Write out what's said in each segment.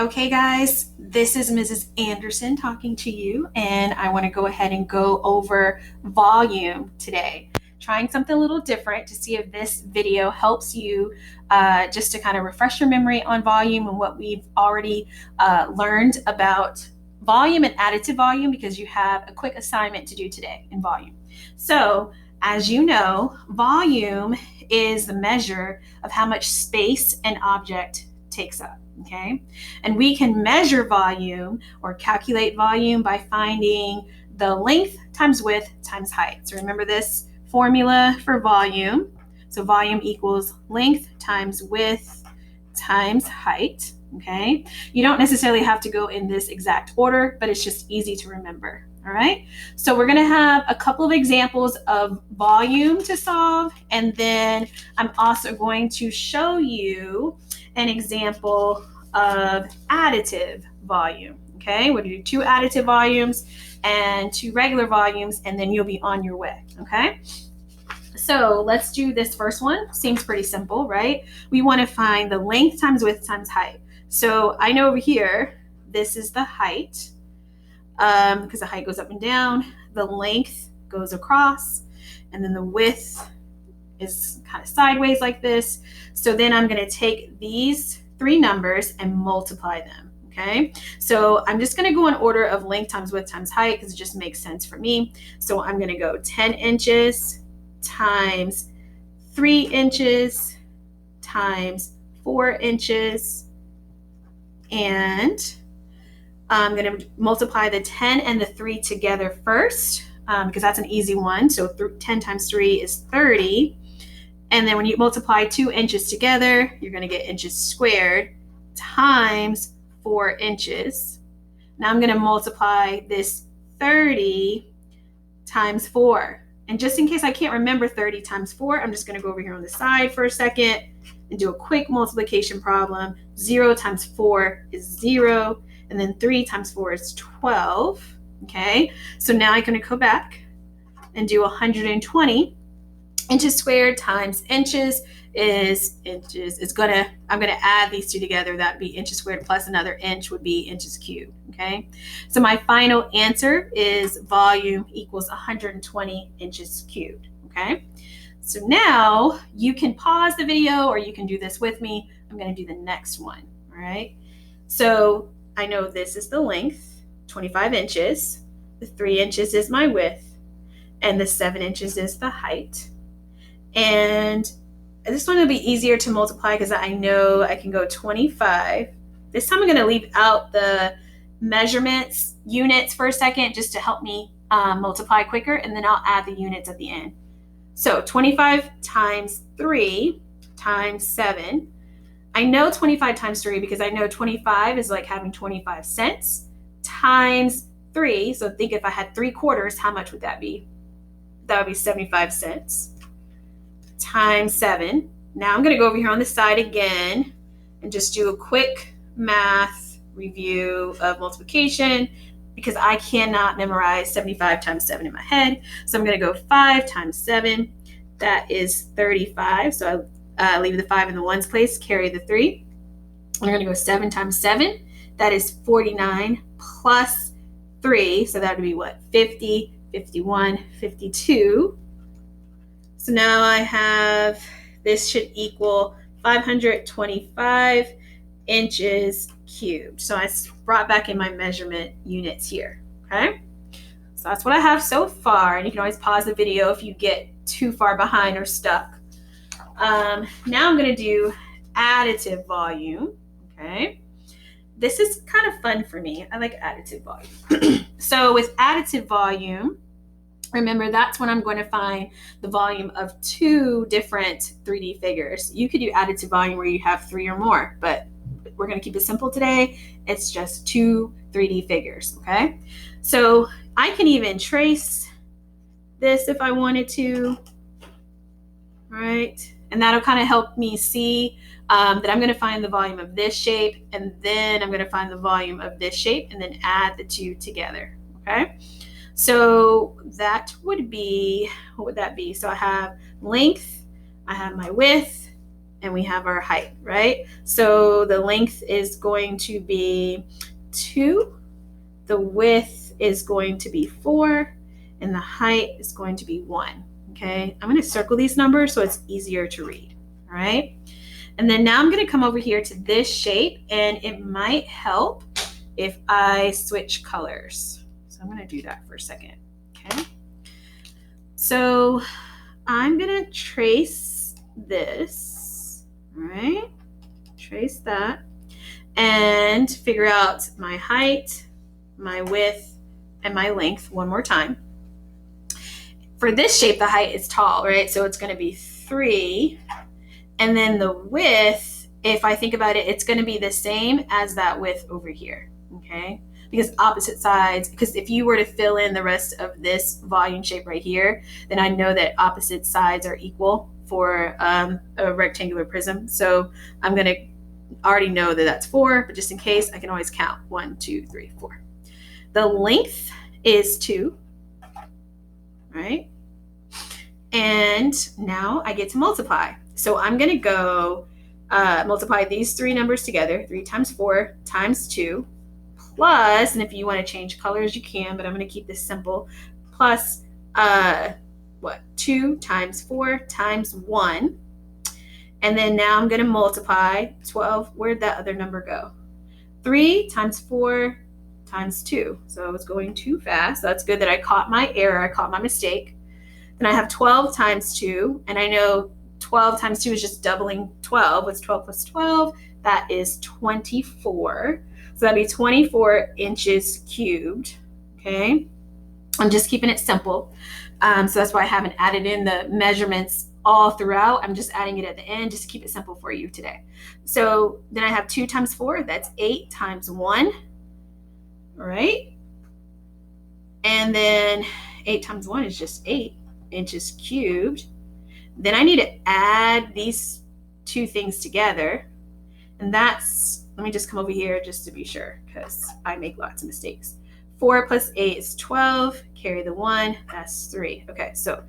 Okay, guys, this is Mrs. Anderson talking to you, and I want to go ahead and go over volume today. Trying something a little different to see if this video helps you just to kind of refresh your memory on volume and what we've already learned about volume and additive volume, because you have a quick assignment to do today in volume. So, as you know, volume is the measure of how much space an object takes up. Okay, and we can measure volume or calculate volume by finding the length times width times height. So remember this formula for volume. So volume equals length times width times height. Okay, you don't necessarily have to go in this exact order, but it's just easy to remember. All right, so we're going to have a couple of examples of volume to solve, and then I'm also going to show you an example of additive volume. Okay, we'll do two additive volumes and two regular volumes, and then you'll be on your way. Okay, so let's do this first one. Seems pretty simple, right? We want to find the length times width times height. So I know over here, this is the height, because the height goes up and down, the length goes across, and then the width is kind of sideways like this. So then I'm going to take these three numbers and multiply them. Okay, so I'm just going to go in order of length times width times height because it just makes sense for me. So I'm going to go 10 inches times 3 inches times 4 inches, and I'm going to multiply the 10 and the 3 together first because that's an easy one. So 10 times 3 is 30. And then when you multiply 2 inches together, you're going to get inches squared times 4 inches. Now I'm going to multiply this 30 times 4. And just in case I can't remember 30 times 4, I'm just going to go over here on the side for a second and do a quick multiplication problem. 0 times 4 is 0. And then 3 times 4 is 12. Okay, so now I'm going to go back and do 120. Inches squared times inches is inches. I'm gonna add these two together. That'd be inches squared plus another inch would be inches cubed. Okay, so my final answer is volume equals 120 inches cubed. Okay, so now you can pause the video or you can do this with me. I'm gonna do the next one. All right, so I know this is the length, 25 inches. The 3 inches is my width, and the 7 inches is the height. And this one will be easier to multiply because I know I can go 25. This time I'm going to leave out the measurements units for a second just to help me multiply quicker, and then I'll add the units at the end. So 25 times 3 times 7. I know 25 times 3 because I know 25 is like having 25 cents times 3. So think if I had 3 quarters, how much would that be? That would be 75 cents. Times 7. Now I'm going to go over here on the side again and just do a quick math review of multiplication because I cannot memorize 75 times 7 in my head. So I'm going to go 5 times 7. That is 35. So I leave the 5 in the ones place, carry the 3. I'm going to go 7 times 7. That is 49 plus 3. So that would be what? 50, 51, 52. So now I have, this should equal 525 inches cubed. So I brought back in my measurement units here, okay? So that's what I have so far, and you can always pause the video if you get too far behind or stuck. Now I'm gonna do additive volume, okay? This is kind of fun for me. I like additive volume. So with additive volume, remember, that's when I'm going to find the volume of 2 different 3D figures. You could do additive volume where you have 3 or more, but we're going to keep it simple today. It's just 2 3D figures, okay? So I can even trace this if I wanted to, right? And that'll kind of help me see that I'm going to find the volume of this shape, and then I'm going to find the volume of this shape, and then add the 2 together, okay? So that would be, what would that be? So I have length, I have my width, and we have our height, right? So the length is going to be 2, the width is going to be 4, and the height is going to be 1. Okay, I'm going to circle these numbers so it's easier to read. All right, and then now I'm going to come over here to this shape, and it might help if I switch colors. So I'm going to do that for a second. Okay, so I'm going to trace this. All right, trace that and figure out my height, my width, and my length one more time. For this shape, the height is tall, right? So it's going to be 3. And then the width, if I think about it, it's going to be the same as that width over here, okay? Because opposite sides, because if you were to fill in the rest of this volume shape right here, then I know that opposite sides are equal for a rectangular prism. So I'm going to already know that that's 4, but just in case, I can always count 1, 2, 3, 4. The length is 2, right? And now I get to multiply. So I'm going to go multiply these 3 numbers together, 3 times 4 times 2, plus, and if you want to change colors, you can, but I'm going to keep this simple, plus 2 times 4 times 1. And then now I'm going to multiply 12. Where'd that other number go? 3 times 4 times 2. So I was going too fast. That's good that I caught my error. I caught my mistake. Then I have 12 times 2. And I know 12 times 2 is just doubling 12. What's 12 plus 12? That is 24. So that'd be 24 inches cubed. Okay. I'm just keeping it simple. So that's why I haven't added in the measurements all throughout. I'm just adding it at the end just to keep it simple for you today. So then I have 2 times 4. That's 8 times 1. All right. And then 8 times 1 is just 8 inches cubed. Then I need to add these 2 things together. And that's, let me just come over here just to be sure, because I make lots of mistakes. 4 plus 8 is 12. Carry the 1. That's 3. Okay, so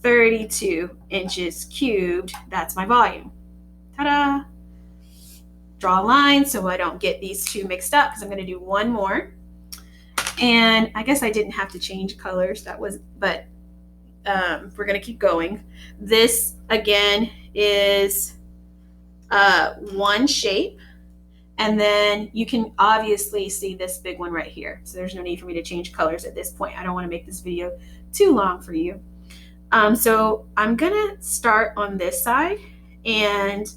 32 inches cubed. That's my volume. Ta-da! Draw a line so I don't get these 2 mixed up, because I'm going to do one more. And I guess I didn't have to change colors. That was, but we're going to keep going. This, again, is one shape. And then you can obviously see this big one right here. So there's no need for me to change colors at this point. I don't want to make this video too long for you. So I'm going to start on this side and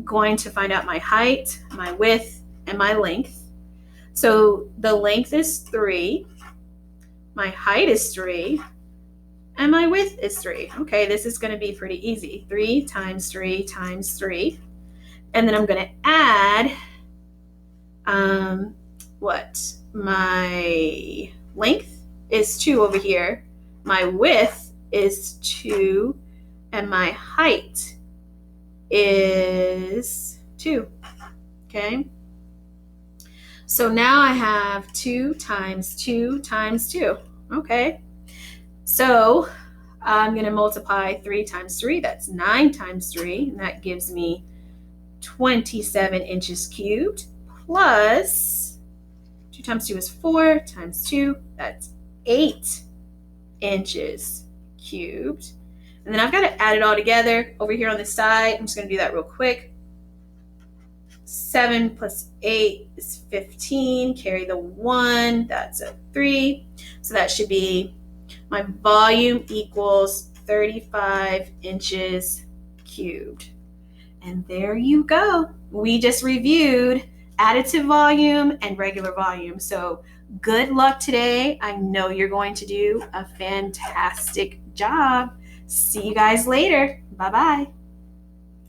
going to find out my height, my width, and my length. So the length is 3, my height is 3, and my width is 3. Okay, this is going to be pretty easy. 3 times 3 times 3. And then I'm going to add my length is 2 over here, my width is 2, and my height is 2. Okay, so now I have 2 times 2 times 2. Okay, so I'm going to multiply 3 times 3. That's 9 times 3, and that gives me 27 inches cubed, plus 2 times 2 is 4 times 2. That's 8 inches cubed. And then I've got to add it all together over here on the side. I'm just going to do that real quick. 7 plus 8 is 15. Carry the 1. That's a 3. So that should be my volume equals 35 inches cubed. And there you go. We just reviewed additive volume and regular volume. So good luck today. I know you're going to do a fantastic job. See you guys later. Bye-bye.